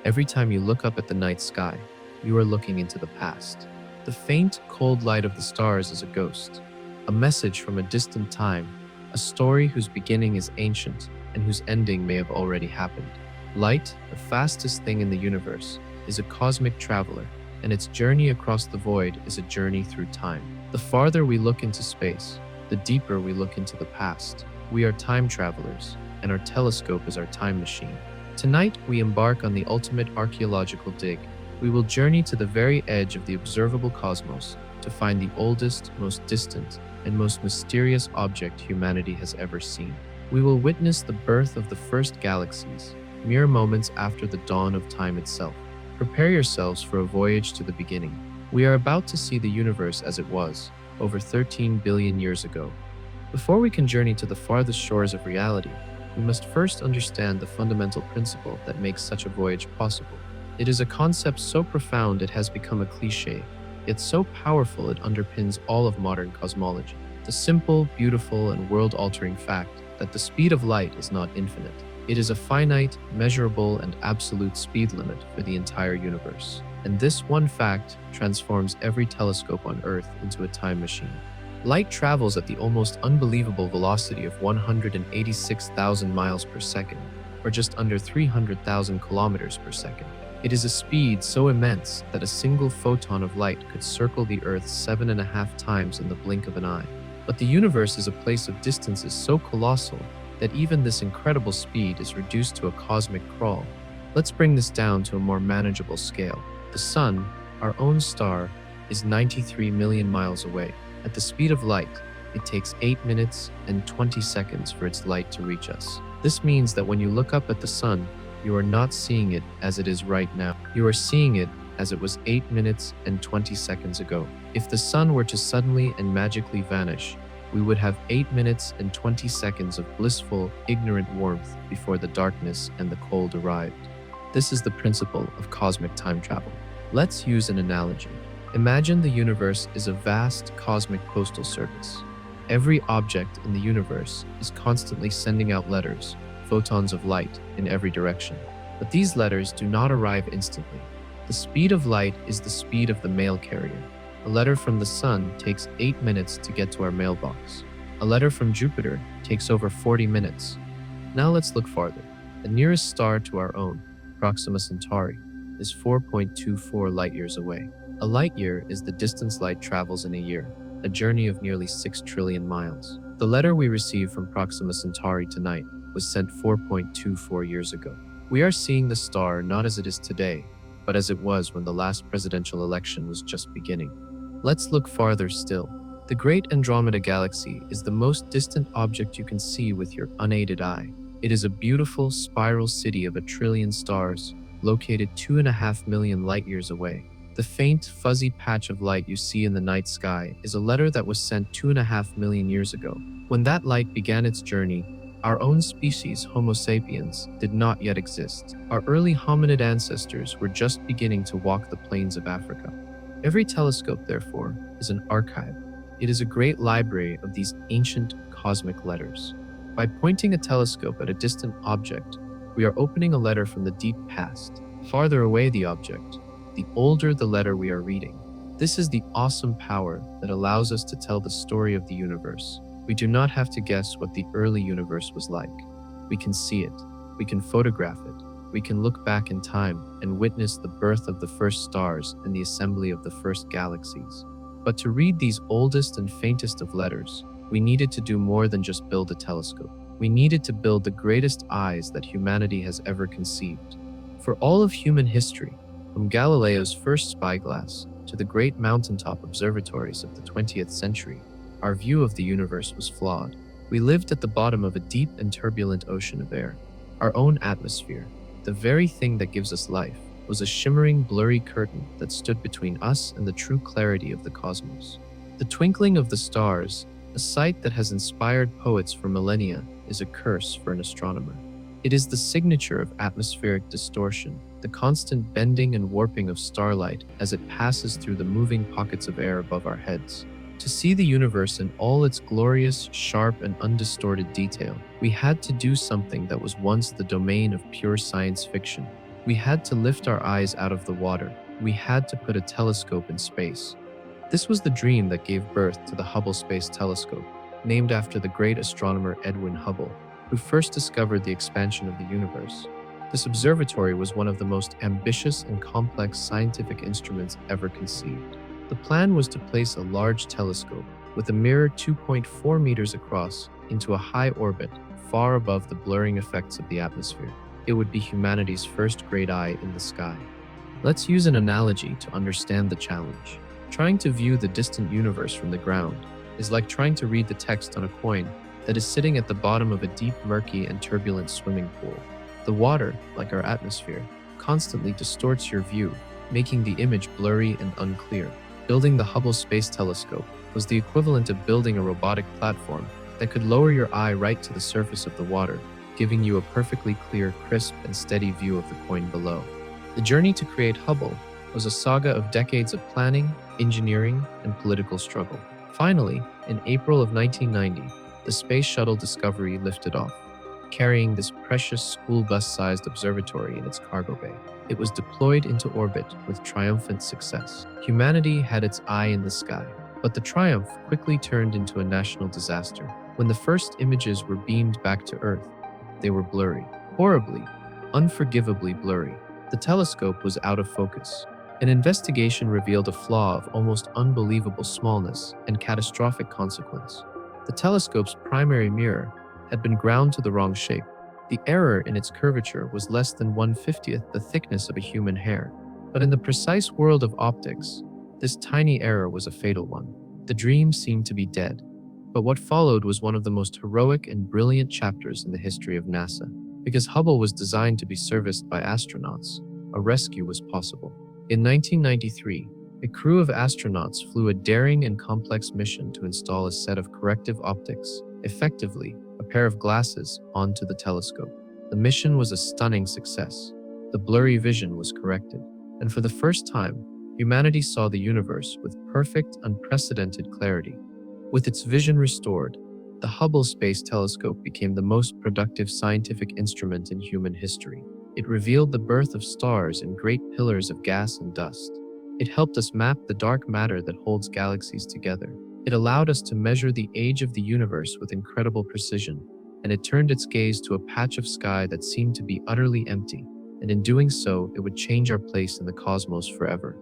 Every time you look up at the night sky, you are looking into the past. The faint, cold light of the stars is a ghost, a message from a distant time, a story whose beginning is ancient and whose ending may have already happened. Light, the fastest thing in the universe, is a cosmic traveler, and its journey across the void is a journey through time. The farther we look into space, the deeper we look into the past. We are time travelers, and our telescope is our time machine. Tonight, we embark on the ultimate archaeological dig. We will journey to the very edge of the observable cosmos to find the oldest, most distant, and most mysterious object humanity has ever seen. We will witness the birth of the first galaxies, mere moments after the dawn of time itself. Prepare yourselves for a voyage to the beginning. We are about to see the universe as it was, over 13 billion years ago. Before we can journey to the farthest shores of reality, we must first understand the fundamental principle that makes such a voyage possible. It is a concept so profound it has become a cliché, yet so powerful it underpins all of modern cosmology. The simple, beautiful, and world-altering fact that the speed of light is not infinite. It is a finite, measurable, and absolute speed limit for the entire universe. And this one fact transforms every telescope on Earth into a time machine. Light travels at the almost unbelievable velocity of 186,000 miles per second, or just under 300,000 kilometers per second. It is a speed so immense that a single photon of light could circle the Earth 7.5 times in the blink of an eye. But the universe is a place of distances so colossal that even this incredible speed is reduced to a cosmic crawl. Let's bring this down to a more manageable scale. The Sun, our own star, is 93 million miles away. At the speed of light, it takes 8 minutes and 20 seconds for its light to reach us. This means that when you look up at the Sun, you are not seeing it as it is right now. You are seeing it as it was 8 minutes and 20 seconds ago. If the Sun were to suddenly and magically vanish, we would have 8 minutes and 20 seconds of blissful, ignorant warmth before the darkness and the cold arrived. This is the principle of cosmic time travel. Let's use an analogy. Imagine the universe is a vast cosmic postal service. Every object in the universe is constantly sending out letters, photons of light, in every direction. But these letters do not arrive instantly. The speed of light is the speed of the mail carrier. A letter from the Sun takes 8 minutes to get to our mailbox. A letter from Jupiter takes over 40 minutes. Now let's look farther. The nearest star to our own, Proxima Centauri, is 4.24 light-years away. A light-year is the distance light travels in a year, a journey of nearly 6 trillion miles. The letter we received from Proxima Centauri tonight was sent 4.24 years ago. We are seeing the star not as it is today, but as it was when the last presidential election was just beginning. Let's look farther still. The Great Andromeda Galaxy is the most distant object you can see with your unaided eye. It is a beautiful spiral city of 1 trillion stars, located 2.5 million light-years away. The faint, fuzzy patch of light you see in the night sky is a letter that was sent 2.5 million years ago. When that light began its journey, our own species, Homo sapiens, did not yet exist. Our early hominid ancestors were just beginning to walk the plains of Africa. Every telescope, therefore, is an archive. It is a great library of these ancient cosmic letters. By pointing a telescope at a distant object, we are opening a letter from the deep past. Farther away the object, the older the letter we are reading. This is the awesome power that allows us to tell the story of the universe. We do not have to guess what the early universe was like. We can see it. We can photograph it. We can look back in time and witness the birth of the first stars and the assembly of the first galaxies. But to read these oldest and faintest of letters, we needed to do more than just build a telescope. We needed to build the greatest eyes that humanity has ever conceived. For all of human history, from Galileo's first spyglass to the great mountaintop observatories of the 20th century, our view of the universe was flawed. We lived at the bottom of a deep and turbulent ocean of air. Our own atmosphere, the very thing that gives us life, was a shimmering, blurry curtain that stood between us and the true clarity of the cosmos. The twinkling of the stars, a sight that has inspired poets for millennia, is a curse for an astronomer. It is the signature of atmospheric distortion, the constant bending and warping of starlight as it passes through the moving pockets of air above our heads. To see the universe in all its glorious, sharp, and undistorted detail, we had to do something that was once the domain of pure science fiction. We had to lift our eyes out of the water. We had to put a telescope in space. This was the dream that gave birth to the Hubble Space Telescope, named after the great astronomer Edwin Hubble, who first discovered the expansion of the universe. This observatory was one of the most ambitious and complex scientific instruments ever conceived. The plan was to place a large telescope with a mirror 2.4 meters across into a high orbit far above the blurring effects of the atmosphere. It would be humanity's first great eye in the sky. Let's use an analogy to understand the challenge. Trying to view the distant universe from the ground is like trying to read the text on a coin that is sitting at the bottom of a deep, murky, and turbulent swimming pool. The water, like our atmosphere, constantly distorts your view, making the image blurry and unclear. Building the Hubble Space Telescope was the equivalent of building a robotic platform that could lower your eye right to the surface of the water, giving you a perfectly clear, crisp, and steady view of the coin below. The journey to create Hubble was a saga of decades of planning, engineering, and political struggle. Finally, in April of 1990, the Space Shuttle Discovery lifted off, carrying this precious school bus-sized observatory in its cargo bay. It was deployed into orbit with triumphant success. Humanity had its eye in the sky, but the triumph quickly turned into a national disaster. When the first images were beamed back to Earth, they were blurry, horribly, unforgivably blurry. The telescope was out of focus. An investigation revealed a flaw of almost unbelievable smallness and catastrophic consequence. The telescope's primary mirror had been ground to the wrong shape. The error in its curvature was less than 1/50th the thickness of a human hair. But in the precise world of optics, this tiny error was a fatal one. The dream seemed to be dead. But what followed was one of the most heroic and brilliant chapters in the history of NASA. Because Hubble was designed to be serviced by astronauts, a rescue was possible. In 1993, a crew of astronauts flew a daring and complex mission to install a set of corrective optics, effectively a pair of glasses, onto the telescope. The mission was a stunning success. The blurry vision was corrected, and for the first time, humanity saw the universe with perfect, unprecedented clarity. With its vision restored, the Hubble Space Telescope became the most productive scientific instrument in human history. It revealed the birth of stars and great pillars of gas and dust. It helped us map the dark matter that holds galaxies together. It allowed us to measure the age of the universe with incredible precision, and it turned its gaze to a patch of sky that seemed to be utterly empty, and in doing so, it would change our place in the cosmos forever.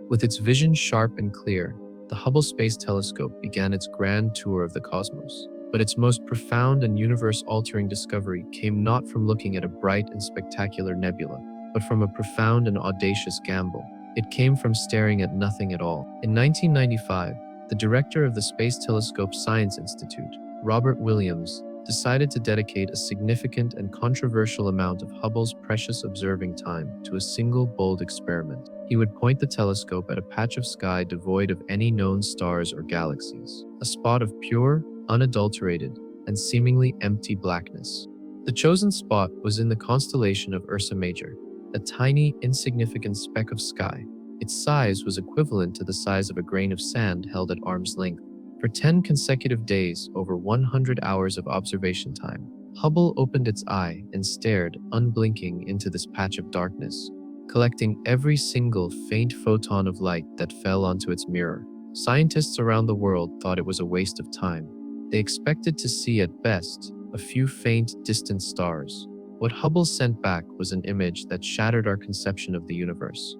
With its vision sharp and clear, the Hubble Space Telescope began its grand tour of the cosmos. But its most profound and universe-altering discovery came not from looking at a bright and spectacular nebula, but from a profound and audacious gamble. It came from staring at nothing at all. In 1995, the director of the Space Telescope Science Institute, Robert Williams, decided to dedicate a significant and controversial amount of Hubble's precious observing time to a single bold experiment. He would point the telescope at a patch of sky devoid of any known stars or galaxies, a spot of pure, unadulterated, and seemingly empty blackness. The chosen spot was in the constellation of Ursa Major, a tiny, insignificant speck of sky. Its size was equivalent to the size of a grain of sand held at arm's length. For 10 consecutive days, over 100 hours of observation time, Hubble opened its eye and stared, unblinking, into this patch of darkness, collecting every single faint photon of light that fell onto its mirror. Scientists around the world thought it was a waste of time. They expected to see, at best, a few faint, distant stars. What Hubble sent back was an image that shattered our conception of the universe.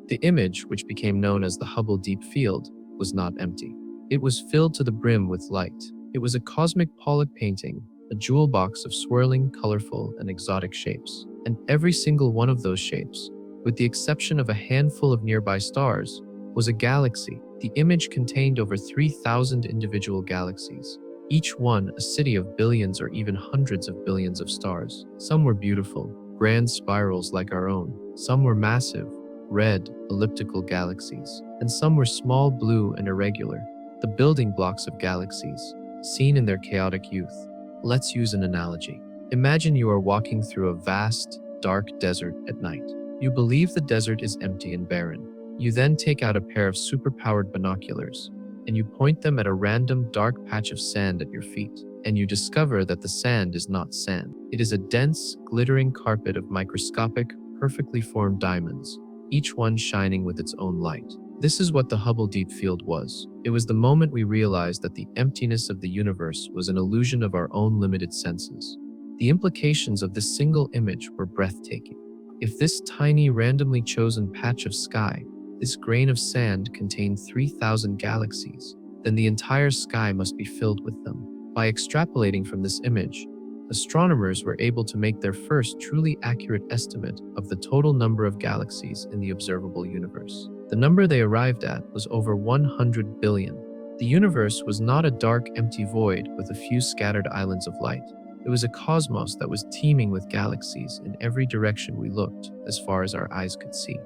The image, which became known as the Hubble Deep Field, was not empty. It was filled to the brim with light. It was a cosmic Pollock painting, a jewel box of swirling, colorful, and exotic shapes. And every single one of those shapes, with the exception of a handful of nearby stars, was a galaxy. The image contained over 3,000 individual galaxies, each one a city of billions or even hundreds of billions of stars. Some were beautiful, grand spirals like our own. Some were massive, red, elliptical galaxies. And some were small, blue, and irregular, the building blocks of galaxies, seen in their chaotic youth. Let's use an analogy. Imagine you are walking through a vast, dark desert at night. You believe the desert is empty and barren. You then take out a pair of super-powered binoculars, and you point them at a random dark patch of sand at your feet, and you discover that the sand is not sand. It is a dense, glittering carpet of microscopic, perfectly formed diamonds, each one shining with its own light. This is what the Hubble Deep Field was. It was the moment we realized that the emptiness of the universe was an illusion of our own limited senses. The implications of this single image were breathtaking. If this tiny, randomly chosen patch of sky, this grain of sand, contained 3,000 galaxies, then the entire sky must be filled with them. By extrapolating from this image, astronomers were able to make their first truly accurate estimate of the total number of galaxies in the observable universe. The number they arrived at was over 100 billion. The universe was not a dark, empty void with a few scattered islands of light. It was a cosmos that was teeming with galaxies in every direction we looked, as far as our eyes could see.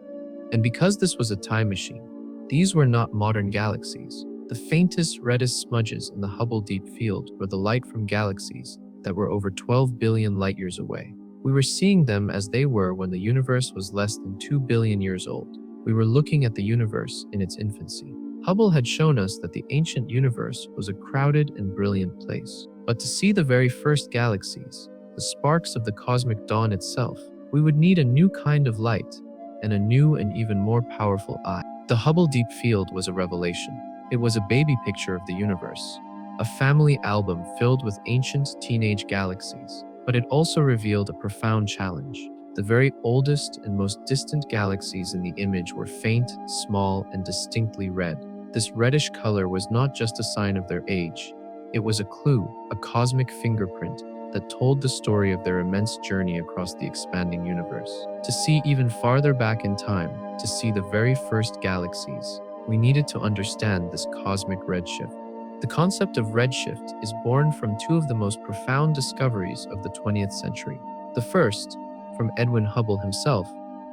And because this was a time machine, these were not modern galaxies. The faintest, reddest smudges in the Hubble Deep Field were the light from galaxies that were over 12 billion light-years away. We were seeing them as they were when the universe was less than 2 billion years old. We were looking at the universe in its infancy. Hubble had shown us that the ancient universe was a crowded and brilliant place. But to see the very first galaxies, the sparks of the cosmic dawn itself, we would need a new kind of light and a new and even more powerful eye. The Hubble Deep Field was a revelation. It was a baby picture of the universe, a family album filled with ancient teenage galaxies. But it also revealed a profound challenge. The very oldest and most distant galaxies in the image were faint, small, and distinctly red. This reddish color was not just a sign of their age. It was a clue, a cosmic fingerprint that told the story of their immense journey across the expanding universe. To see even farther back in time, to see the very first galaxies, we needed to understand this cosmic redshift. The concept of redshift is born from two of the most profound discoveries of the 20th century. The first, from Edwin Hubble himself,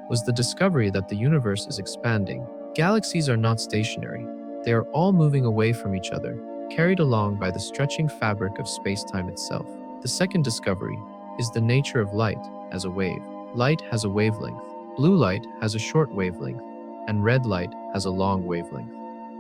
was the discovery that the universe is expanding. Galaxies are not stationary. They are all moving away from each other, carried along by the stretching fabric of space-time itself. The second discovery is the nature of light as a wave. Light has a wavelength. Blue light has a short wavelength, and red light has a long wavelength.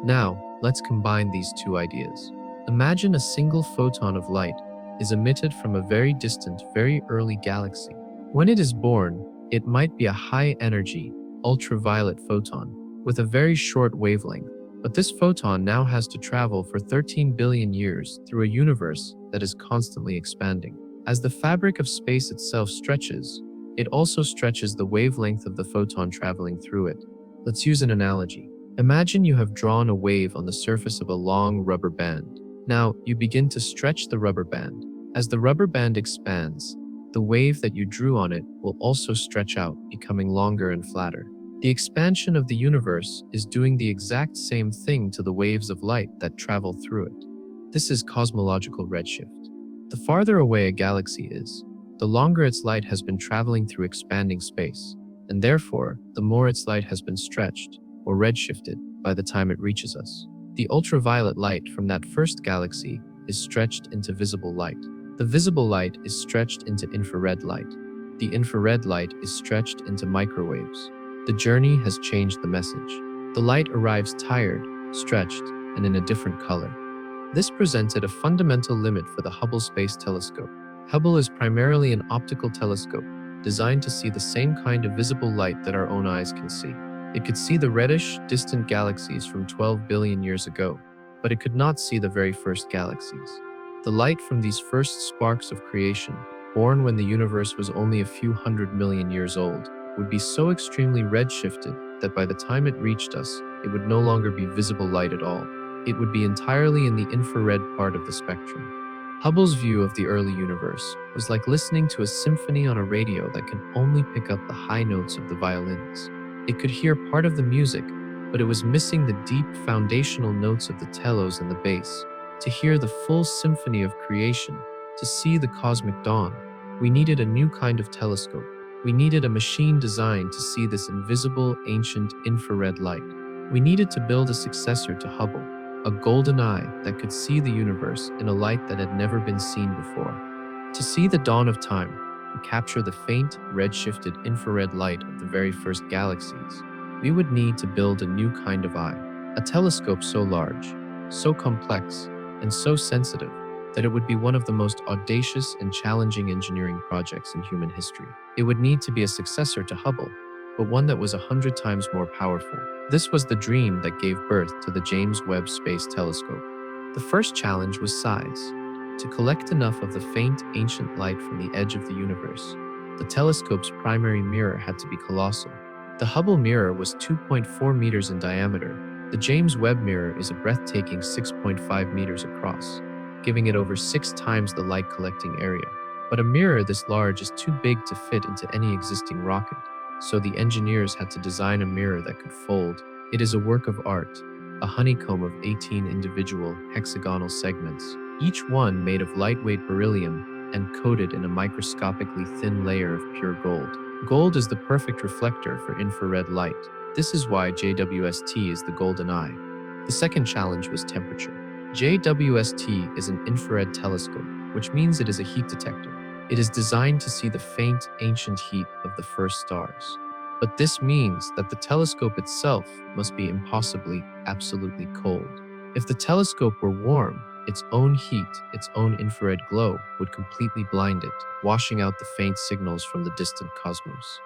Now, let's combine these two ideas. Imagine a single photon of light is emitted from a very distant, very early galaxy. When it is born, it might be a high-energy, ultraviolet photon with a very short wavelength. But this photon now has to travel for 13 billion years through a universe that is constantly expanding. As the fabric of space itself stretches, it also stretches the wavelength of the photon traveling through it. Let's use an analogy. Imagine you have drawn a wave on the surface of a long rubber band. Now, you begin to stretch the rubber band. As the rubber band expands, the wave that you drew on it will also stretch out, becoming longer and flatter. The expansion of the universe is doing the exact same thing to the waves of light that travel through it. This is cosmological redshift. The farther away a galaxy is, the longer its light has been traveling through expanding space, and therefore, the more its light has been stretched, or redshifted, by the time it reaches us. The ultraviolet light from that first galaxy is stretched into visible light. The visible light is stretched into infrared light. The infrared light is stretched into microwaves. The journey has changed the message. The light arrives tired, stretched, and in a different color. This presented a fundamental limit for the Hubble Space Telescope. Hubble is primarily an optical telescope designed to see the same kind of visible light that our own eyes can see. It could see the reddish, distant galaxies from 12 billion years ago, but it could not see the very first galaxies. The light from these first sparks of creation, born when the universe was only a few 100 million years old, would be so extremely redshifted that by the time it reached us, it would no longer be visible light at all. It would be entirely in the infrared part of the spectrum. Hubble's view of the early universe was like listening to a symphony on a radio that can only pick up the high notes of the violins. It could hear part of the music, but it was missing the deep foundational notes of the telos and the bass. To hear the full symphony of creation, to see the cosmic dawn, we needed a new kind of telescope. We needed a machine designed to see this invisible, ancient infrared light. We needed to build a successor to Hubble, a golden eye that could see the universe in a light that had never been seen before. To see the dawn of time and capture the faint, red-shifted infrared light of the very first galaxies, we would need to build a new kind of eye, a telescope so large, so complex, and so sensitive that it would be one of the most audacious and challenging engineering projects in human history. It would need to be a successor to Hubble, but one that was 100 times more powerful. This was the dream that gave birth to the James Webb Space Telescope. The first challenge was size. To collect enough of the faint, ancient light from the edge of the universe, the telescope's primary mirror had to be colossal. The Hubble mirror was 2.4 meters in diameter. The James Webb mirror is a breathtaking 6.5 meters across, giving it over 6 times the light collecting area. But a mirror this large is too big to fit into any existing rocket, so the engineers had to design a mirror that could fold. It is a work of art, a honeycomb of 18 individual hexagonal segments, each one made of lightweight beryllium and coated in a microscopically thin layer of pure gold. Gold is the perfect reflector for infrared light. This is why JWST is the golden eye. The second challenge was temperature. JWST is an infrared telescope, which means it is a heat detector. It is designed to see the faint, ancient heat of the first stars. But this means that the telescope itself must be impossibly, absolutely cold. If the telescope were warm, its own heat, its own infrared glow would completely blind it, washing out the faint signals from the distant cosmos.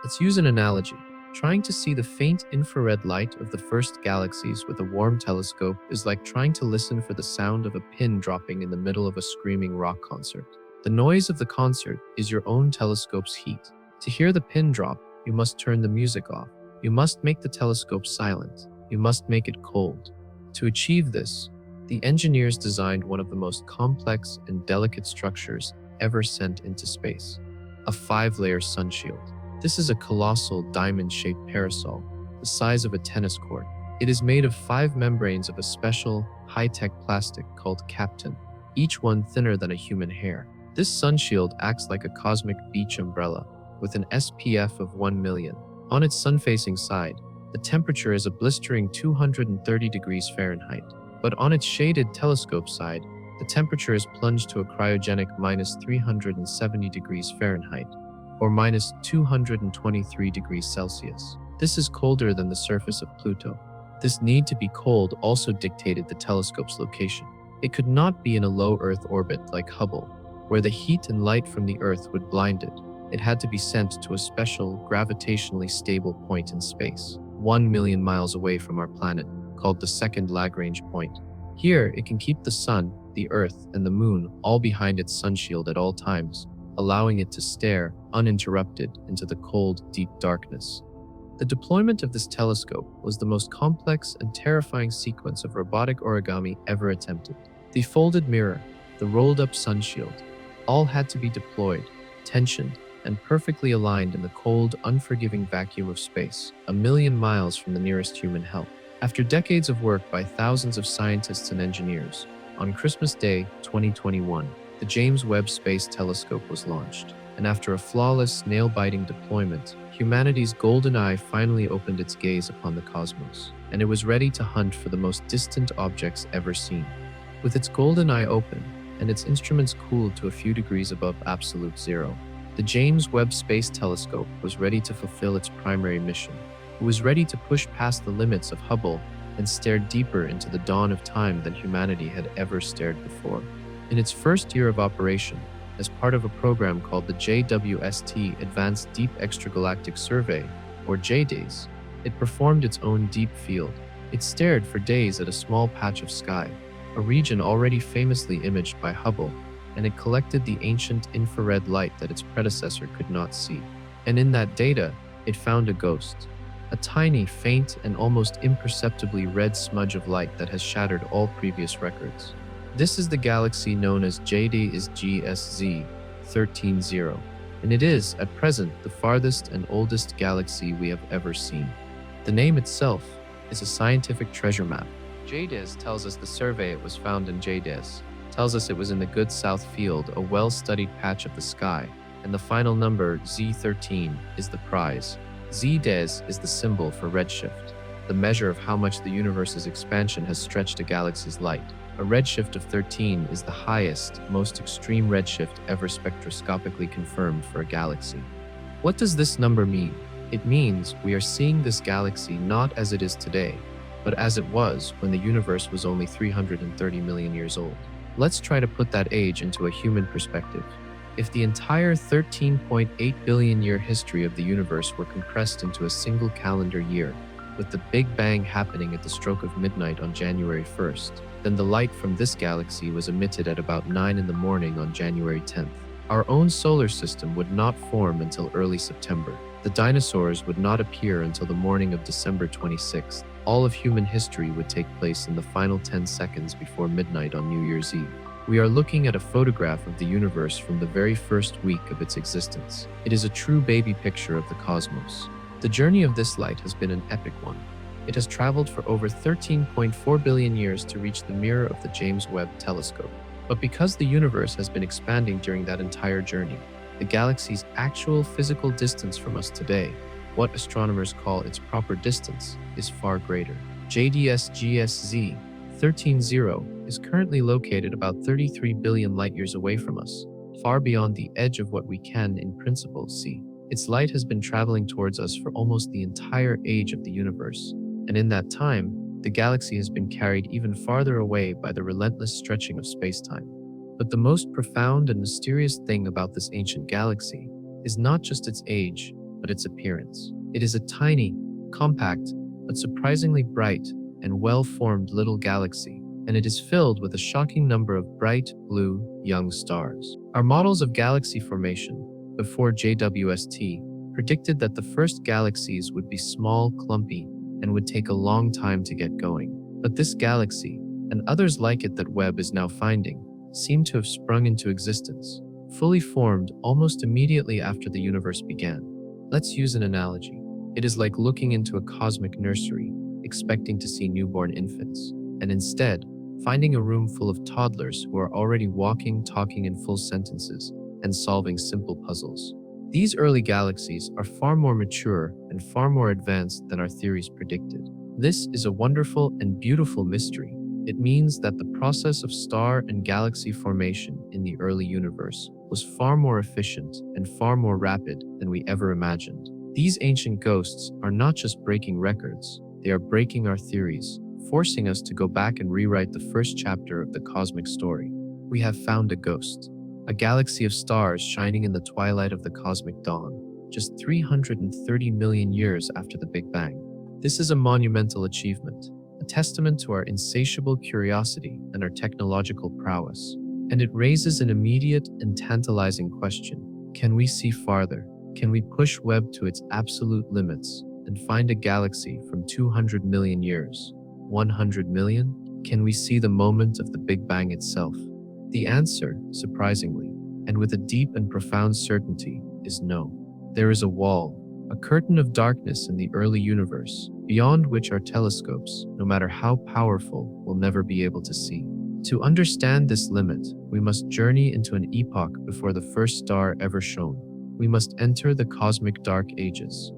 Let's use an analogy. Trying to see the faint infrared light of the first galaxies with a warm telescope is like trying to listen for the sound of a pin dropping in the middle of a screaming rock concert. The noise of the concert is your own telescope's heat. To hear the pin drop, you must turn the music off. You must make the telescope silent. You must make it cold. To achieve this, the engineers designed one of the most complex and delicate structures ever sent into space, a 5-layer sunshield. This is a colossal diamond-shaped parasol, the size of a tennis court. It is made of 5 membranes of a special, high-tech plastic called captain, each one thinner than a human hair. This sunshield acts like a cosmic beach umbrella, with an SPF of 1 million. On its sun-facing side, the temperature is a blistering 230 degrees Fahrenheit. But on its shaded telescope side, the temperature is plunged to a cryogenic minus 370 degrees Fahrenheit, or minus 223 degrees Celsius. This is colder than the surface of Pluto. This need to be cold also dictated the telescope's location. It could not be in a low Earth orbit like Hubble, where the heat and light from the Earth would blind it. It had to be sent to a special, gravitationally stable point in space, 1 million miles away from our planet, called the second Lagrange point. Here, it can keep the sun, the Earth, and the moon all behind its sunshield at all times, allowing it to stare, uninterrupted, into the cold, deep darkness. The deployment of this telescope was the most complex and terrifying sequence of robotic origami ever attempted. The folded mirror, the rolled-up sunshield, all had to be deployed, tensioned, and perfectly aligned in the cold, unforgiving vacuum of space, 1 million miles from the nearest human help. After decades of work by thousands of scientists and engineers, on Christmas Day 2021, the James Webb Space Telescope was launched. And after a flawless, nail-biting deployment, humanity's golden eye finally opened its gaze upon the cosmos, and it was ready to hunt for the most distant objects ever seen. With its golden eye open, and its instruments cooled to a few degrees above absolute zero, the James Webb Space Telescope was ready to fulfill its primary mission. It was ready to push past the limits of Hubble and stare deeper into the dawn of time than humanity had ever stared before. In its first year of operation, as part of a program called the JWST Advanced Deep Extragalactic Survey, or JDAYS, it performed its own deep field. It stared for days at a small patch of sky, a region already famously imaged by Hubble, and it collected the ancient infrared light that its predecessor could not see. And in that data, it found a ghost. A tiny, faint, and almost imperceptibly red smudge of light that has shattered all previous records. This is the galaxy known as JDAYS GSZ 13-0, and it is, at present, the farthest and oldest galaxy we have ever seen. The name itself is a scientific treasure map. JDAYS tells us the survey it was found in JDAYS, tells us it was in the Good South Field, a well-studied patch of the sky, and the final number, Z13, is the prize. ZDAYS is the symbol for redshift, the measure of how much the universe's expansion has stretched a galaxy's light. A redshift of 13 is the highest, most extreme redshift ever spectroscopically confirmed for a galaxy. What does this number mean? It means we are seeing this galaxy not as it is today, but as it was when the universe was only 330 million years old. Let's try to put that age into a human perspective. If the entire 13.8 billion year history of the universe were compressed into a single calendar year, with the Big Bang happening at the stroke of midnight on January 1st, then the light from this galaxy was emitted at about 9 in the morning on January 10th. Our own solar system would not form until early September. The dinosaurs would not appear until the morning of December 26th. All of human history would take place in the final 10 seconds before midnight on New Year's Eve. We are looking at a photograph of the universe from the very first week of its existence. It is a true baby picture of the cosmos. The journey of this light has been an epic one. It has traveled for over 13.4 billion years to reach the mirror of the James Webb telescope. But because the universe has been expanding during that entire journey, the galaxy's actual physical distance from us today, what astronomers call its proper distance, is far greater. JDS GSZ 13.0 is currently located about 33 billion light-years away from us, far beyond the edge of what we can, in principle, see. Its light has been traveling towards us for almost the entire age of the universe, and in that time, the galaxy has been carried even farther away by the relentless stretching of space-time. But the most profound and mysterious thing about this ancient galaxy is not just its age, but its appearance. It is a tiny, compact, but surprisingly bright and well-formed little galaxy, and it is filled with a shocking number of bright, blue, young stars. Our models of galaxy formation, before JWST, predicted that the first galaxies would be small, clumpy, and would take a long time to get going. But this galaxy, and others like it that Webb is now finding, seem to have sprung into existence, fully formed almost immediately after the universe began. Let's use an analogy. It is like looking into a cosmic nursery, expecting to see newborn infants, and instead, finding a room full of toddlers who are already walking, talking in full sentences, and solving simple puzzles. These early galaxies are far more mature and far more advanced than our theories predicted. This is a wonderful and beautiful mystery. It means that the process of star and galaxy formation in the early universe was far more efficient and far more rapid than we ever imagined. These ancient ghosts are not just breaking records, they are breaking our theories, forcing us to go back and rewrite the first chapter of the cosmic story. We have found a ghost, a galaxy of stars shining in the twilight of the cosmic dawn, just 330 million years after the Big Bang. This is a monumental achievement, a testament to our insatiable curiosity and our technological prowess. And it raises an immediate and tantalizing question. Can we see farther? Can we push Webb to its absolute limits and find a galaxy from 200 million years? 100 million? Can we see the moment of the Big Bang itself? The answer, surprisingly, and with a deep and profound certainty, is no. There is a wall, a curtain of darkness in the early universe, beyond which our telescopes, no matter how powerful, will never be able to see. To understand this limit, we must journey into an epoch before the first star ever shone. We must enter the cosmic dark ages.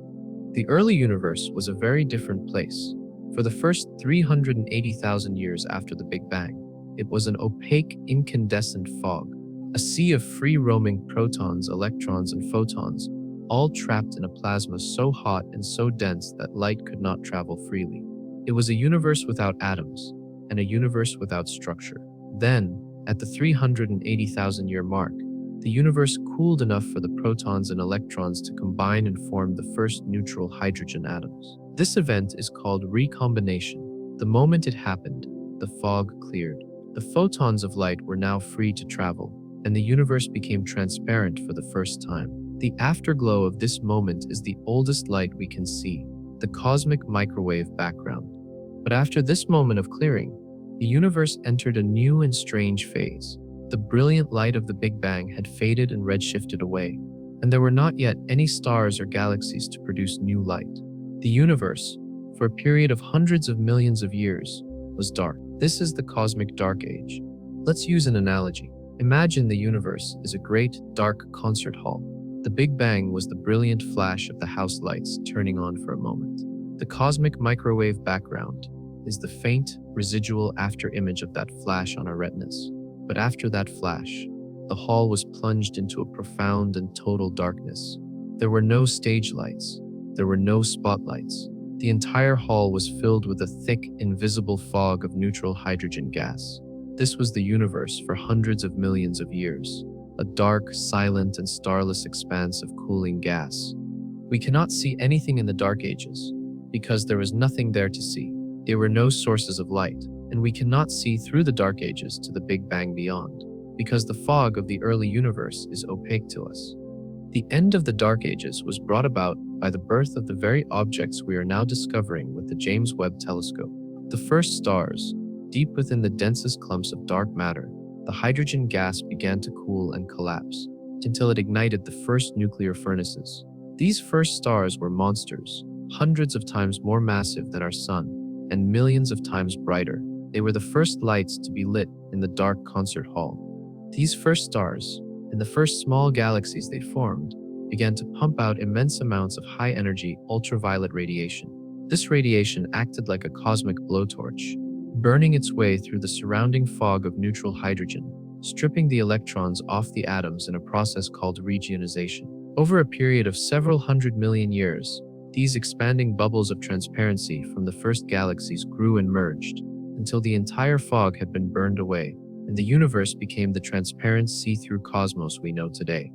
The early universe was a very different place. For the first 380,000 years after the Big Bang, it was an opaque, incandescent fog, a sea of free-roaming protons, electrons, and photons, all trapped in a plasma so hot and so dense that light could not travel freely. It was a universe without atoms, and a universe without structure. Then, at the 380,000-year mark, the universe cooled enough for the protons and electrons to combine and form the first neutral hydrogen atoms. This event is called recombination. The moment it happened, the fog cleared. The photons of light were now free to travel, and the universe became transparent for the first time. The afterglow of this moment is the oldest light we can see, the cosmic microwave background. But after this moment of clearing, the universe entered a new and strange phase. The brilliant light of the Big Bang had faded and redshifted away, and there were not yet any stars or galaxies to produce new light. The universe, for a period of hundreds of millions of years, was dark. This is the cosmic dark age. Let's use an analogy. Imagine the universe is a great, dark concert hall. The Big Bang was the brilliant flash of the house lights turning on for a moment. The cosmic microwave background is the faint, residual after-image of that flash on our retinas. But after that flash, the hall was plunged into a profound and total darkness. There were no stage lights. There were no spotlights. The entire hall was filled with a thick, invisible fog of neutral hydrogen gas. This was the universe for hundreds of millions of years, a dark, silent, and starless expanse of cooling gas. We cannot see anything in the Dark Ages because there was nothing there to see. There were no sources of light, and we cannot see through the Dark Ages to the Big Bang beyond because the fog of the early universe is opaque to us. The end of the Dark Ages was brought about by the birth of the very objects we are now discovering with the James Webb telescope. The first stars, deep within the densest clumps of dark matter, the hydrogen gas began to cool and collapse until it ignited the first nuclear furnaces. These first stars were monsters, hundreds of times more massive than our sun and millions of times brighter. They were the first lights to be lit in the dark concert hall. These first stars, and the first small galaxies they formed, began to pump out immense amounts of high-energy ultraviolet radiation. This radiation acted like a cosmic blowtorch, burning its way through the surrounding fog of neutral hydrogen, stripping the electrons off the atoms in a process called reionization. Over a period of several 100 million years, these expanding bubbles of transparency from the first galaxies grew and merged until the entire fog had been burned away, and the universe became the transparent see-through cosmos we know today.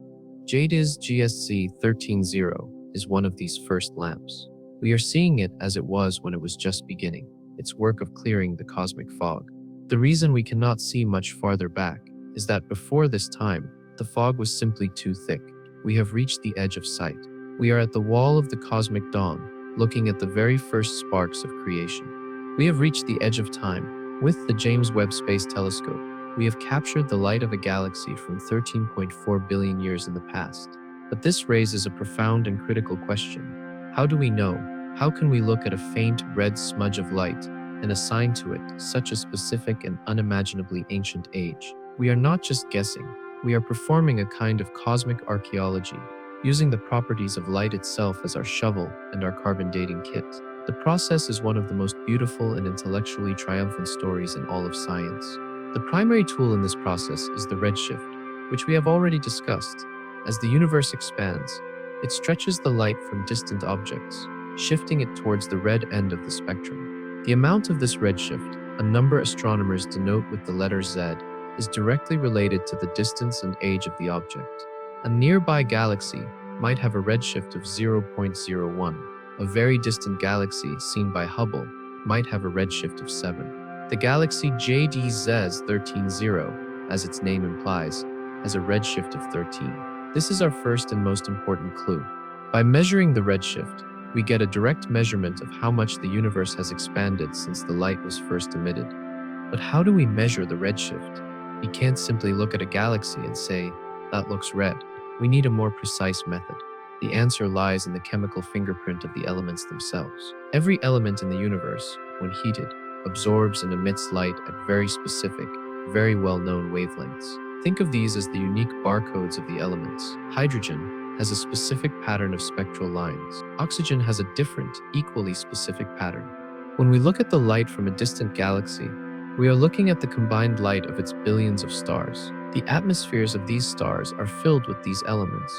JAID's GSC 13.0 is one of these first lamps. We are seeing it as it was when it was just beginning, its work of clearing the cosmic fog. The reason we cannot see much farther back is that before this time, the fog was simply too thick. We have reached the edge of sight. We are at the wall of the cosmic dawn, looking at the very first sparks of creation. We have reached the edge of time. With the James Webb Space Telescope, we have captured the light of a galaxy from 13.4 billion years in the past. But this raises a profound and critical question. How do we know? How can we look at a faint red smudge of light and assign to it such a specific and unimaginably ancient age? We are not just guessing. We are performing a kind of cosmic archaeology, using the properties of light itself as our shovel and our carbon dating kit. The process is one of the most beautiful and intellectually triumphant stories in all of science. The primary tool in this process is the redshift, which we have already discussed. As the universe expands, it stretches the light from distant objects, shifting it towards the red end of the spectrum. The amount of this redshift, a number astronomers denote with the letter Z, is directly related to the distance and age of the object. A nearby galaxy might have a redshift of 0.01. A very distant galaxy seen by Hubble might have a redshift of 7. The galaxy JAID's 13.0, as its name implies, has a redshift of 13. This is our first and most important clue. By measuring the redshift, we get a direct measurement of how much the universe has expanded since the light was first emitted. But how do we measure the redshift? We can't simply look at a galaxy and say, that looks red. We need a more precise method. The answer lies in the chemical fingerprint of the elements themselves. Every element in the universe, when heated, absorbs and emits light at very specific, very well-known wavelengths. Think of these as the unique barcodes of the elements. Hydrogen has a specific pattern of spectral lines. Oxygen has a different, equally specific pattern. When we look at the light from a distant galaxy, we are looking at the combined light of its billions of stars. The atmospheres of these stars are filled with these elements,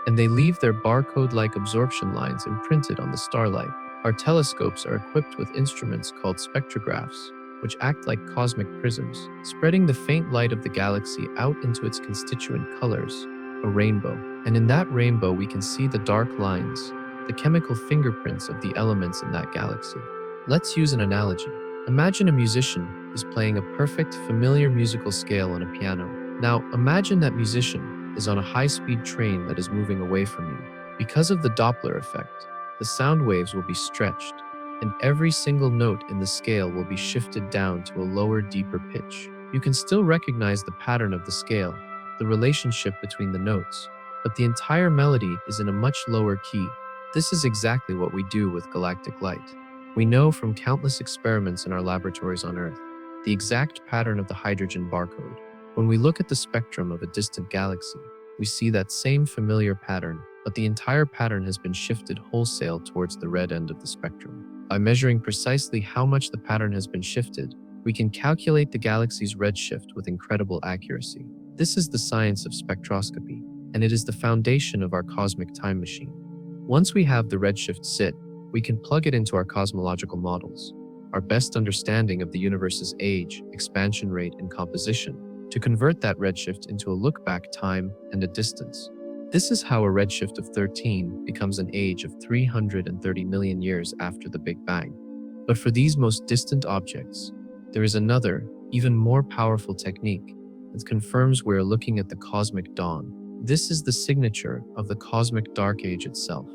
and they leave their barcode-like absorption lines imprinted on the starlight. Our telescopes are equipped with instruments called spectrographs, which act like cosmic prisms, spreading the faint light of the galaxy out into its constituent colors, a rainbow. And in that rainbow, we can see the dark lines, the chemical fingerprints of the elements in that galaxy. Let's use an analogy. Imagine a musician is playing a perfect, familiar musical scale on a piano. Now, imagine that musician is on a high-speed train that is moving away from you. Because of the Doppler effect, the sound waves will be stretched, and every single note in the scale will be shifted down to a lower, deeper pitch. You can still recognize the pattern of the scale, the relationship between the notes, but the entire melody is in a much lower key. This is exactly what we do with galactic light. We know from countless experiments in our laboratories on Earth the exact pattern of the hydrogen barcode. When we look at the spectrum of a distant galaxy, we see that same familiar pattern, but the entire pattern has been shifted wholesale towards the red end of the spectrum. By measuring precisely how much the pattern has been shifted, we can calculate the galaxy's redshift with incredible accuracy. This is the science of spectroscopy, and it is the foundation of our cosmic time machine. Once we have the redshift sit, we can plug it into our cosmological models. our best understanding of the universe's age, expansion rate, and composition, to convert that redshift into a look-back time and a distance. This is how a redshift of 13 becomes an age of 330 million years after the Big Bang. But for these most distant objects, there is another, even more powerful technique that confirms we're looking at the cosmic dawn. This is the signature of the cosmic dark age itself.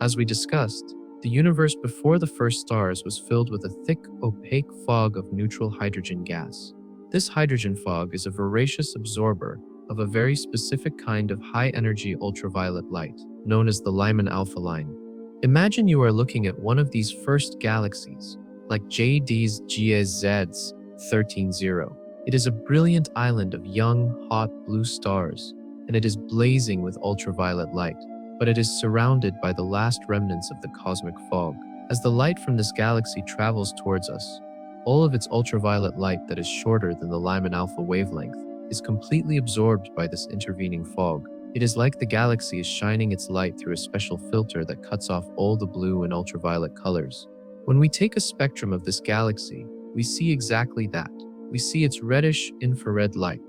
As we discussed, the universe before the first stars was filled with a thick, opaque fog of neutral hydrogen gas. This hydrogen fog is a voracious absorber of a very specific kind of high-energy ultraviolet light, known as the Lyman alpha line. Imagine you are looking at one of these first galaxies, like JD's GSZ's 13-0. It is a brilliant island of young, hot blue stars, and it is blazing with ultraviolet light, but it is surrounded by the last remnants of the cosmic fog. As the light from this galaxy travels towards us, all of its ultraviolet light that is shorter than the Lyman alpha wavelength is completely absorbed by this intervening fog. It is like the galaxy is shining its light through a special filter that cuts off all the blue and ultraviolet colors. When we take a spectrum of this galaxy, we see exactly that. We see its reddish infrared light.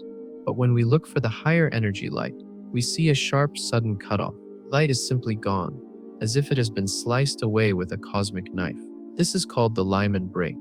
But when we look for the higher energy light, we see a sharp, sudden cutoff. Light is simply gone, as if it has been sliced away with a cosmic knife. This is called the Lyman break,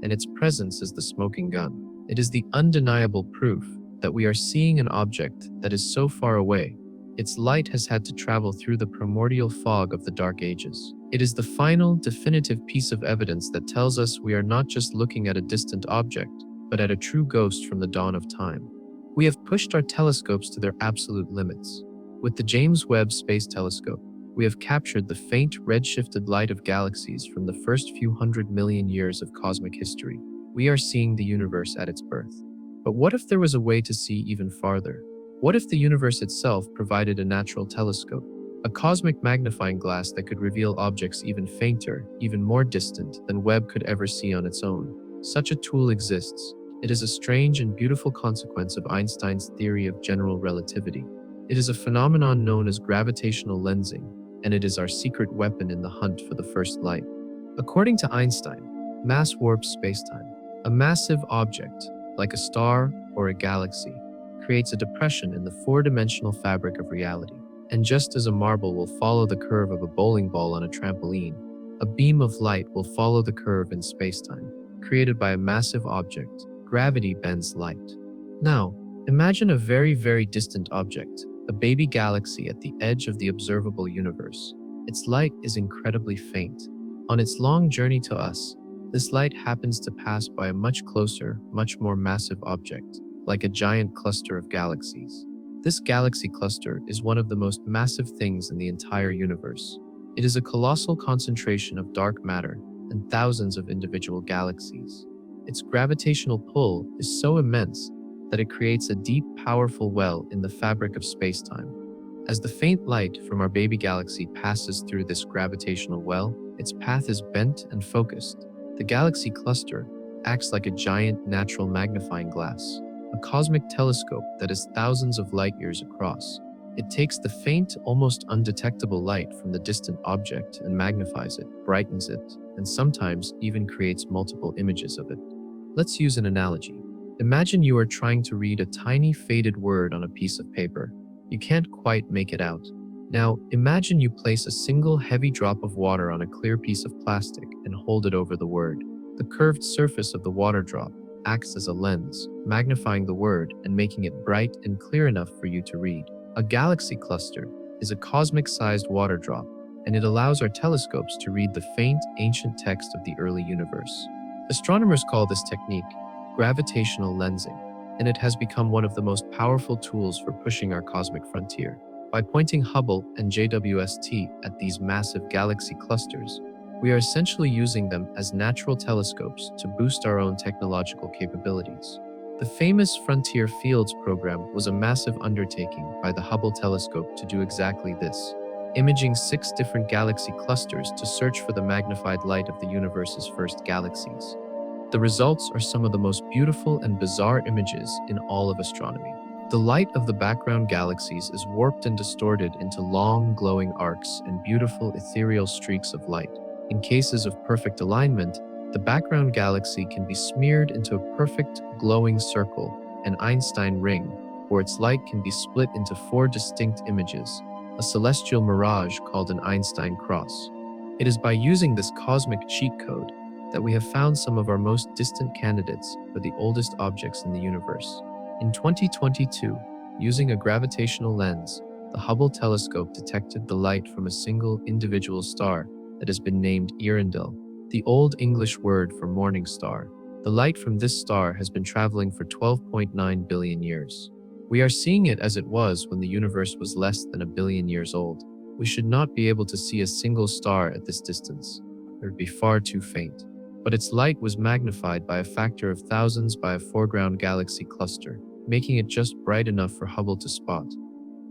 and its presence is the smoking gun. It is the undeniable proof that we are seeing an object that is so far away, its light has had to travel through the primordial fog of the Dark Ages. It is the final, definitive piece of evidence that tells us we are not just looking at a distant object, but at a true ghost from the dawn of time. We have pushed our telescopes to their absolute limits. With the James Webb Space Telescope, we have captured the faint red-shifted light of galaxies from the first few 100 million years of cosmic history. We are seeing the universe at its birth. But what if there was a way to see even farther? What if the universe itself provided a natural telescope, a cosmic magnifying glass that could reveal objects even fainter, even more distant than Webb could ever see on its own? Such a tool exists. It is a strange and beautiful consequence of Einstein's theory of general relativity. It is a phenomenon known as gravitational lensing, and it is our secret weapon in the hunt for the first light. According to Einstein, mass warps spacetime. A massive object, like a star or a galaxy, creates a depression in the four-dimensional fabric of reality. And just as a marble will follow the curve of a bowling ball on a trampoline, a beam of light will follow the curve in spacetime, created by a massive object. Gravity bends light. Now, imagine a very, very distant object, a baby galaxy at the edge of the observable universe. Its light is incredibly faint. On its long journey to us, this light happens to pass by a much closer, much more massive object, like a giant cluster of galaxies. This galaxy cluster is one of the most massive things in the entire universe. It is a colossal concentration of dark matter and thousands of individual galaxies. Its gravitational pull is so immense that it creates a deep, powerful well in the fabric of spacetime. As the faint light from our baby galaxy passes through this gravitational well, its path is bent and focused. The galaxy cluster acts like a giant natural magnifying glass, a cosmic telescope that is thousands of light years across. It takes the faint, almost undetectable light from the distant object and magnifies it, brightens it, and sometimes even creates multiple images of it. Let's use an analogy. Imagine you are trying to read a tiny faded word on a piece of paper. You can't quite make it out. Now, imagine you place a single heavy drop of water on a clear piece of plastic and hold it over the word. The curved surface of the water drop acts as a lens, magnifying the word and making it bright and clear enough for you to read. A galaxy cluster is a cosmic-sized water drop, and it allows our telescopes to read the faint, ancient text of the early universe. Astronomers call this technique gravitational lensing, and it has become one of the most powerful tools for pushing our cosmic frontier. By pointing Hubble and JWST at these massive galaxy clusters, we are essentially using them as natural telescopes to boost our own technological capabilities. The famous Frontier Fields program was a massive undertaking by the Hubble telescope to do exactly this, imaging 6 different galaxy clusters to search for the magnified light of the universe's first galaxies. The results are some of the most beautiful and bizarre images in all of astronomy. The light of the background galaxies is warped and distorted into long, glowing arcs and beautiful ethereal streaks of light. In cases of perfect alignment, The background galaxy can be smeared into a perfect glowing circle, an Einstein ring, or its light can be split into four distinct images, a celestial mirage called an Einstein cross. It is by using this cosmic cheat code that we have found some of our most distant candidates for the oldest objects in the universe. In 2022, using a gravitational lens, the Hubble telescope detected the light from a single individual star that has been named Earendel, the Old English word for morning star. The light from this star has been traveling for 12.9 billion years. We are seeing it as it was when the universe was less than a billion years old. We should not be able to see a single star at this distance. It would be far too faint. But its light was magnified by a factor of thousands by a foreground galaxy cluster, making it just bright enough for Hubble to spot.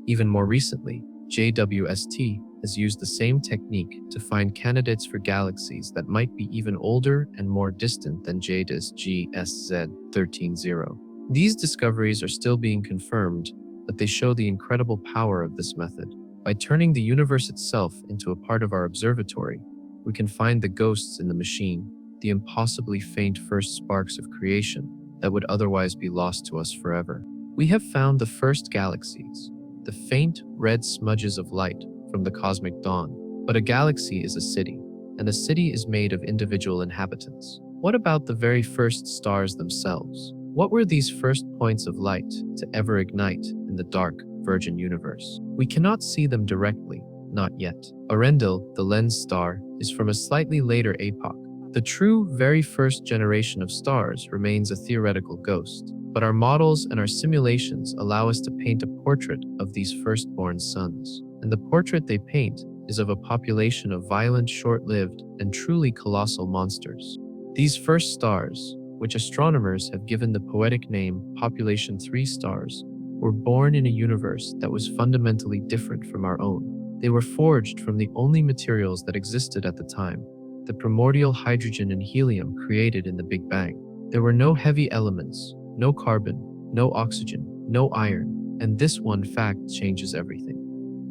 Even more recently, JWST has used the same technique to find candidates for galaxies that might be even older and more distant than JDA's GSZ 13-0. These discoveries are still being confirmed, but they show the incredible power of this method. By turning the universe itself into a part of our observatory, we can find the ghosts in the machine, the impossibly faint first sparks of creation that would otherwise be lost to us forever. We have found the first galaxies, the faint red smudges of light from the cosmic dawn. But a galaxy is a city, and a city is made of individual inhabitants. What about the very first stars themselves? What were these first points of light to ever ignite in the dark, virgin universe? We cannot see them directly, not yet. Earendel, the lens star, is from a slightly later epoch. The true, very first generation of stars remains a theoretical ghost, but our models and our simulations allow us to paint a portrait of these firstborn suns. And the portrait they paint is of a population of violent, short-lived, and truly colossal monsters. These first stars, which astronomers have given the poetic name Population 3 stars, were born in a universe that was fundamentally different from our own. They were forged from the only materials that existed at the time, the primordial hydrogen and helium created in the Big Bang. There were no heavy elements, no carbon, no oxygen, no iron, and this one fact changes everything.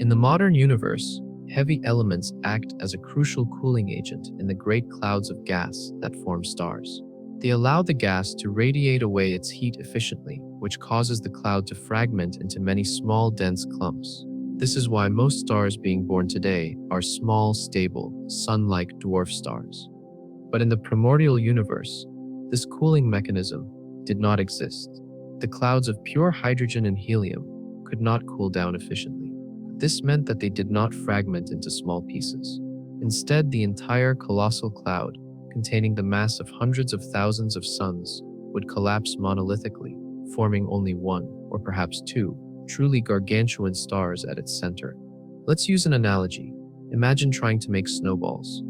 In the modern universe, heavy elements act as a crucial cooling agent in the great clouds of gas that form stars. They allow the gas to radiate away its heat efficiently, which causes the cloud to fragment into many small, dense clumps. This is why most stars being born today are small, stable, sun-like dwarf stars. But in the primordial universe, this cooling mechanism did not exist. The clouds of pure hydrogen and helium could not cool down efficiently. This meant that they did not fragment into small pieces. Instead, the entire colossal cloud, containing the mass of hundreds of thousands of suns, would collapse monolithically, forming only one, or perhaps two, truly gargantuan stars at its center. Let's use an analogy. Imagine trying to make snowballs.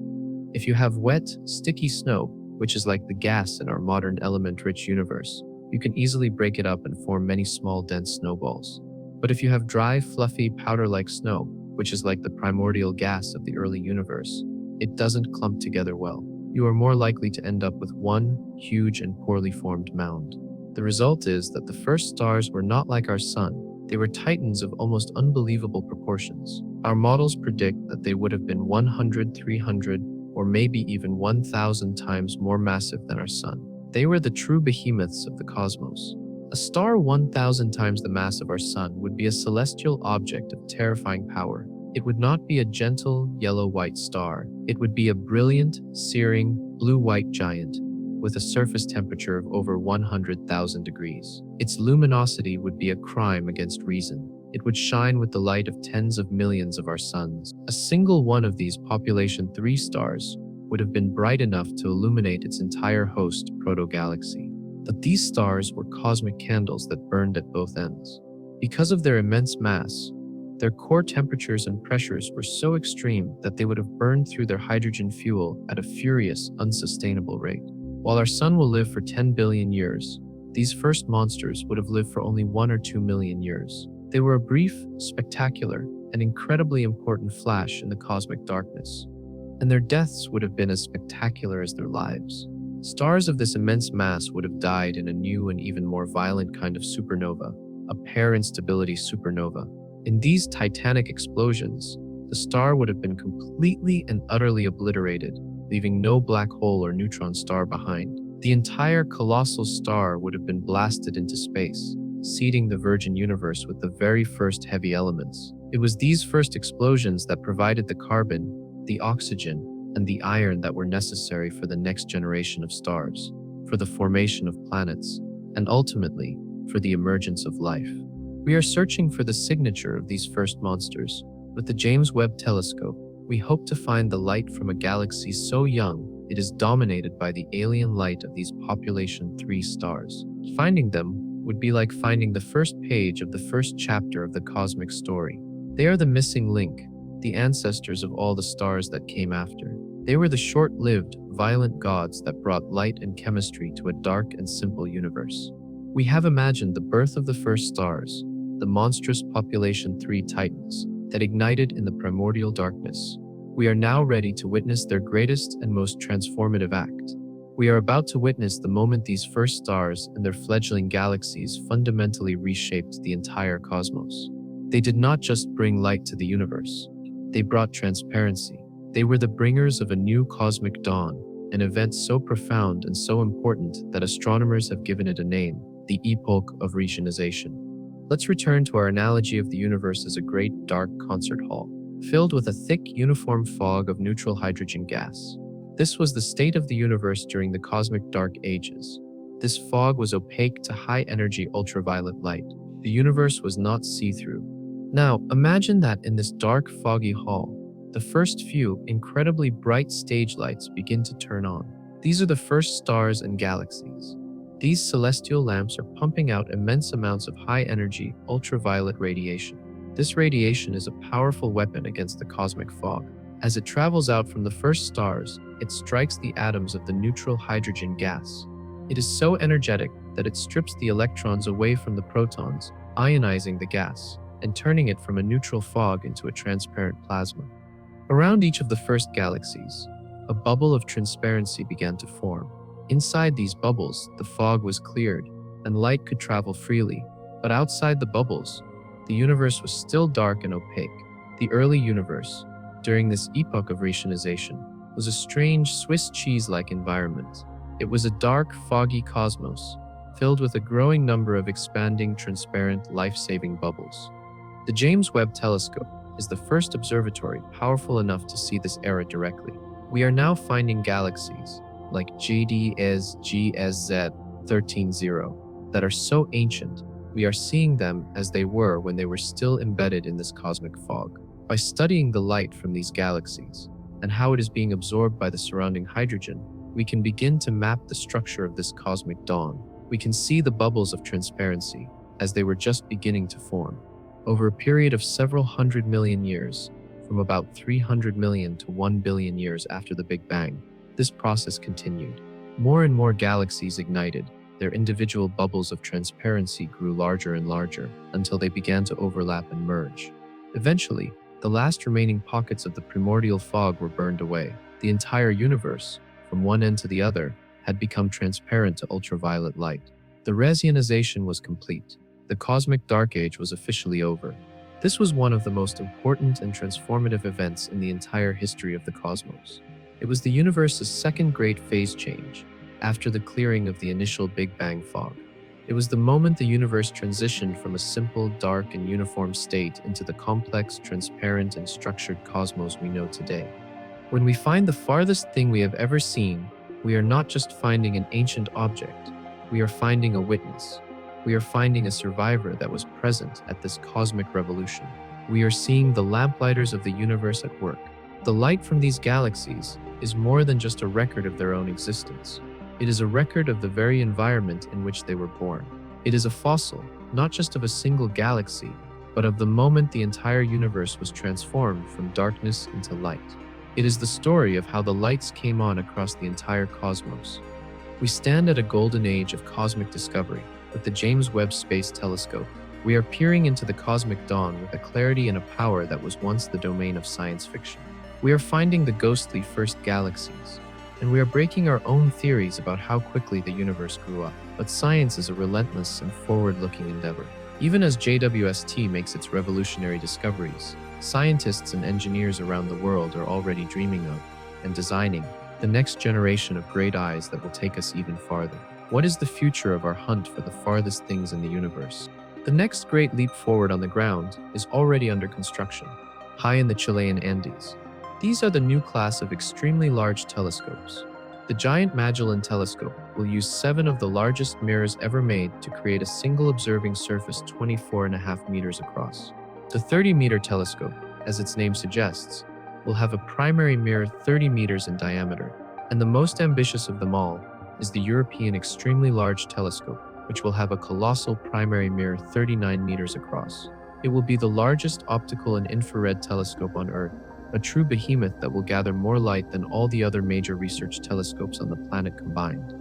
If you have wet, sticky snow, which is like the gas in our modern element-rich universe, you can easily break it up and form many small, dense snowballs. But if you have dry, fluffy, powder-like snow, which is like the primordial gas of the early universe, it doesn't clump together well. You are more likely to end up with one huge and poorly formed mound. The result is that the first stars were not like our sun. They were titans of almost unbelievable proportions. Our models predict that they would have been 100, 300, or maybe even 1,000 times more massive than our sun. They were the true behemoths of the cosmos. A star 1,000 times the mass of our sun would be a celestial object of terrifying power. It would not be a gentle, yellow-white star. It would be a brilliant, searing, blue-white giant with a surface temperature of over 100,000 degrees. Its luminosity would be a crime against reason. It would shine with the light of tens of millions of our suns. A single one of these population 3 stars would have been bright enough to illuminate its entire host proto-galaxy. But these stars were cosmic candles that burned at both ends. Because of their immense mass, their core temperatures and pressures were so extreme that they would have burned through their hydrogen fuel at a furious, unsustainable rate. While our sun will live for 10 billion years, these first monsters would have lived for only 1 or 2 million years. They were a brief, spectacular, and incredibly important flash in the cosmic darkness, and their deaths would have been as spectacular as their lives. Stars of this immense mass would have died in a new and even more violent kind of supernova, a pair instability supernova. In these titanic explosions, the star would have been completely and utterly obliterated. leaving no black hole or neutron star behind. The entire colossal star would have been blasted into space, seeding the virgin universe with the very first heavy elements. It was these first explosions that provided the carbon, the oxygen, and the iron that were necessary for the next generation of stars, for the formation of planets, and ultimately, for the emergence of life. We are searching for the signature of these first monsters. With the James Webb Telescope, we hope to find the light from a galaxy so young it is dominated by the alien light of these population 3 stars. Finding them would be like finding the first page of the first chapter of the cosmic story. They are the missing link, the ancestors of all the stars that came after. They were the short-lived, violent gods that brought light and chemistry to a dark and simple universe. We have imagined the birth of the first stars, the monstrous population 3 titans, that ignited in the primordial darkness. We are now ready to witness their greatest and most transformative act. We are about to witness the moment these first stars and their fledgling galaxies fundamentally reshaped the entire cosmos. They did not just bring light to the universe. They brought transparency. They were the bringers of a new cosmic dawn, an event so profound and so important that astronomers have given it a name, the Epoch of Regionization. Let's return to our analogy of the universe as a great dark concert hall, filled with a thick, uniform fog of neutral hydrogen gas. This was the state of the universe during the cosmic dark ages. This fog was opaque to high-energy ultraviolet light. The universe was not see-through. Now, imagine that in this dark, foggy hall, the first few incredibly bright stage lights begin to turn on. These are the first stars and galaxies. These celestial lamps are pumping out immense amounts of high-energy, ultraviolet radiation. This radiation is a powerful weapon against the cosmic fog. As it travels out from the first stars, it strikes the atoms of the neutral hydrogen gas. It is so energetic that it strips the electrons away from the protons, ionizing the gas, and turning it from a neutral fog into a transparent plasma. Around each of the first galaxies, a bubble of transparency began to form. Inside these bubbles, the fog was cleared, and light could travel freely. But outside the bubbles, the universe was still dark and opaque. The early universe, during this epoch of regionization, was a strange Swiss cheese-like environment. It was a dark, foggy cosmos, filled with a growing number of expanding, transparent, life-saving bubbles. The James Webb Telescope is the first observatory powerful enough to see this era directly. We are now finding galaxies, like GDS-GSZ 13-0, that are so ancient, we are seeing them as they were when they were still embedded in this cosmic fog. By studying the light from these galaxies and how it is being absorbed by the surrounding hydrogen, we can begin to map the structure of this cosmic dawn. We can see the bubbles of transparency as they were just beginning to form. Over a period of several 100 million years, from about 300 million to 1 billion years after the Big Bang, this process continued. More and more galaxies ignited. Their individual bubbles of transparency grew larger and larger until they began to overlap and merge. Eventually, the last remaining pockets of the primordial fog were burned away. The entire universe, from one end to the other, had become transparent to ultraviolet light. The reionization was complete. The cosmic dark age was officially over. This was one of the most important and transformative events in the entire history of the cosmos. It was the universe's second great phase change, after the clearing of the initial Big Bang fog. It was the moment the universe transitioned from a simple, dark, and uniform state into the complex, transparent, and structured cosmos we know today. When we find the farthest thing we have ever seen, we are not just finding an ancient object, we are finding a witness. We are finding a survivor that was present at this cosmic revolution. We are seeing the lamplighters of the universe at work. The light from these galaxies is more than just a record of their own existence. It is a record of the very environment in which they were born. It is a fossil, not just of a single galaxy, but of the moment the entire universe was transformed from darkness into light. It is the story of how the lights came on across the entire cosmos. We stand at a golden age of cosmic discovery. With the James Webb Space Telescope, we are peering into the cosmic dawn with a clarity and a power that was once the domain of science fiction. We are finding the ghostly first galaxies, and we are breaking our own theories about how quickly the universe grew up. But science is a relentless and forward-looking endeavor. Even as JWST makes its revolutionary discoveries, scientists and engineers around the world are already dreaming of and designing the next generation of great eyes that will take us even farther. What is the future of our hunt for the farthest things in the universe? The next great leap forward on the ground is already under construction, high in the Chilean Andes. These are the new class of extremely large telescopes. The Giant Magellan Telescope will use 7 of the largest mirrors ever made to create a single observing surface 24.5 meters across. The 30-meter telescope, as its name suggests, will have a primary mirror 30 meters in diameter, and the most ambitious of them all is the European Extremely Large Telescope, which will have a colossal primary mirror 39 meters across. It will be the largest optical and infrared telescope on Earth, a true behemoth that will gather more light than all the other major research telescopes on the planet combined.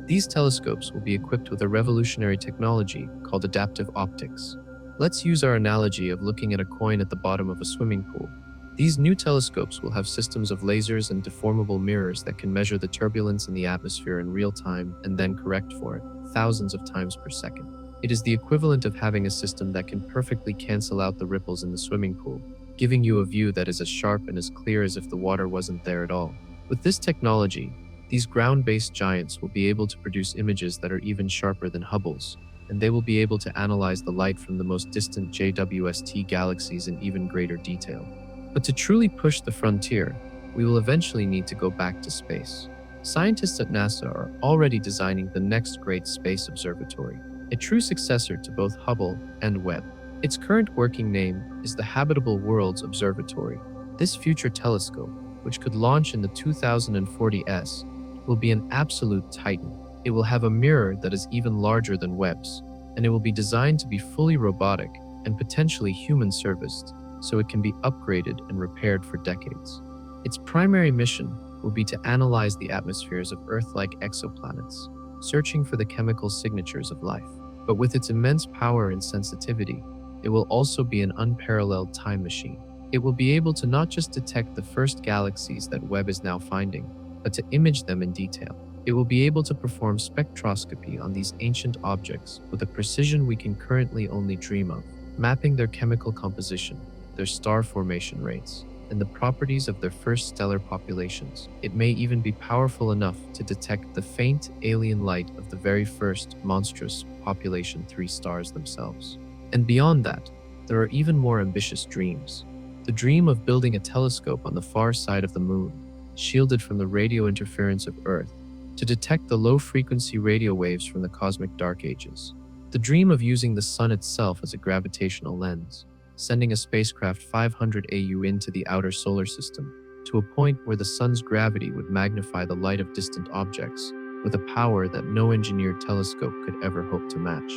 These telescopes will be equipped with a revolutionary technology called adaptive optics. Let's use our analogy of looking at a coin at the bottom of a swimming pool. These new telescopes will have systems of lasers and deformable mirrors that can measure the turbulence in the atmosphere in real time and then correct for it, thousands of times per second. It is the equivalent of having a system that can perfectly cancel out the ripples in the swimming pool, giving you a view that is as sharp and as clear as if the water wasn't there at all. With this technology, these ground-based giants will be able to produce images that are even sharper than Hubble's, and they will be able to analyze the light from the most distant JWST galaxies in even greater detail. But to truly push the frontier, we will eventually need to go back to space. Scientists at NASA are already designing the next great space observatory, a true successor to both Hubble and Webb. Its current working name is the Habitable Worlds Observatory. This future telescope, which could launch in the 2040s, will be an absolute titan. It will have a mirror that is even larger than Webb's, and it will be designed to be fully robotic and potentially human-serviced, so it can be upgraded and repaired for decades. Its primary mission will be to analyze the atmospheres of Earth-like exoplanets, searching for the chemical signatures of life. But with its immense power and sensitivity, it will also be an unparalleled time machine. It will be able to not just detect the first galaxies that Webb is now finding, but to image them in detail. It will be able to perform spectroscopy on these ancient objects with a precision we can currently only dream of, mapping their chemical composition, their star formation rates, and the properties of their first stellar populations. It may even be powerful enough to detect the faint alien light of the very first monstrous population 3 stars themselves. And beyond that, there are even more ambitious dreams. The dream of building a telescope on the far side of the moon, shielded from the radio interference of Earth, to detect the low-frequency radio waves from the cosmic dark ages. The dream of using the sun itself as a gravitational lens, sending a spacecraft 500 AU into the outer solar system to a point where the sun's gravity would magnify the light of distant objects with a power that no engineered telescope could ever hope to match.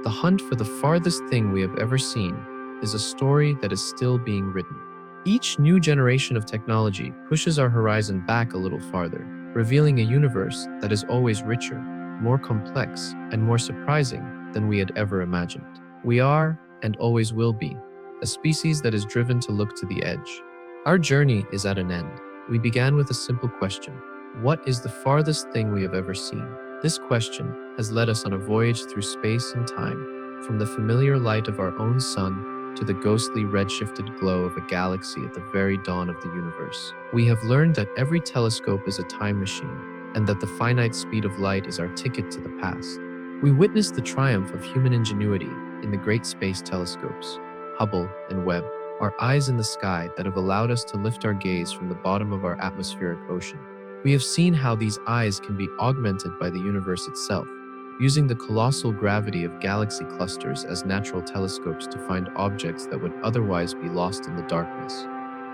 The hunt for the farthest thing we have ever seen is a story that is still being written. Each new generation of technology pushes our horizon back a little farther, revealing a universe that is always richer, more complex, and more surprising than we had ever imagined. We are, and always will be, a species that is driven to look to the edge. Our journey is at an end. We began with a simple question: what is the farthest thing we have ever seen? This question has led us on a voyage through space and time, from the familiar light of our own sun to the ghostly red-shifted glow of a galaxy at the very dawn of the universe. We have learned that every telescope is a time machine, and that the finite speed of light is our ticket to the past. We witnessed the triumph of human ingenuity in the great space telescopes, Hubble and Webb, our eyes in the sky that have allowed us to lift our gaze from the bottom of our atmospheric ocean. We have seen how these eyes can be augmented by the universe itself, using the colossal gravity of galaxy clusters as natural telescopes to find objects that would otherwise be lost in the darkness.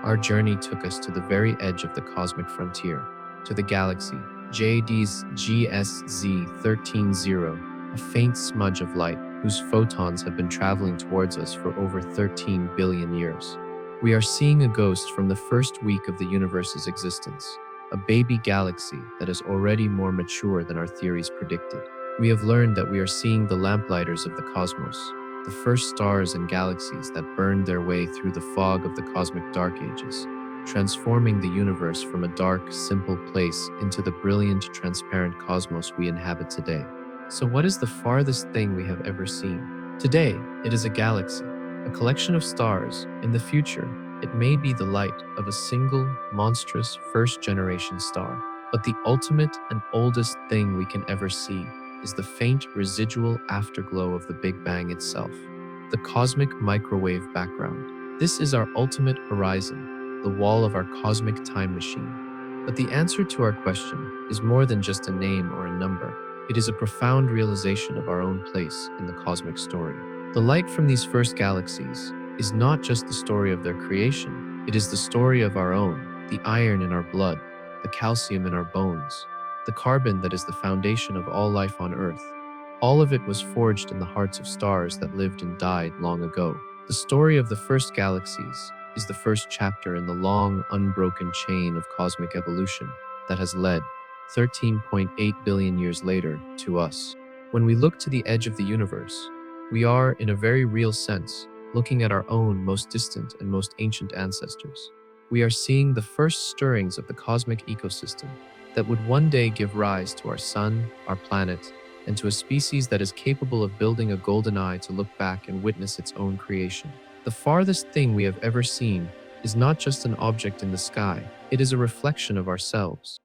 Our journey took us to the very edge of the cosmic frontier, to the galaxy JD's GSZ 130, a faint smudge of light whose photons have been traveling towards us for over 13 billion years. We are seeing a ghost from the first week of the universe's existence, a baby galaxy that is already more mature than our theories predicted. We have learned that we are seeing the lamplighters of the cosmos, the first stars and galaxies that burned their way through the fog of the cosmic dark ages, transforming the universe from a dark, simple place into the brilliant, transparent cosmos we inhabit today. So what is the farthest thing we have ever seen? Today, it is a galaxy, a collection of stars. In the future, it may be the light of a single, monstrous, first-generation star. But the ultimate and oldest thing we can ever see is the faint residual afterglow of the Big Bang itself, the cosmic microwave background. This is our ultimate horizon, the wall of our cosmic time machine. But the answer to our question is more than just a name or a number. It is a profound realization of our own place in the cosmic story. The light from these first galaxies is not just the story of their creation, it is the story of our own, the iron in our blood, the calcium in our bones, the carbon that is the foundation of all life on Earth. All of it was forged in the hearts of stars that lived and died long ago. The story of the first galaxies is the first chapter in the long, unbroken chain of cosmic evolution that has led, 13.8 billion years later, to us. When we look to the edge of the universe, we are, in a very real sense, looking at our own most distant and most ancient ancestors. We are seeing the first stirrings of the cosmic ecosystem that would one day give rise to our sun, our planet, and to a species that is capable of building a golden eye to look back and witness its own creation. The farthest thing we have ever seen is not just an object in the sky, it is a reflection of ourselves.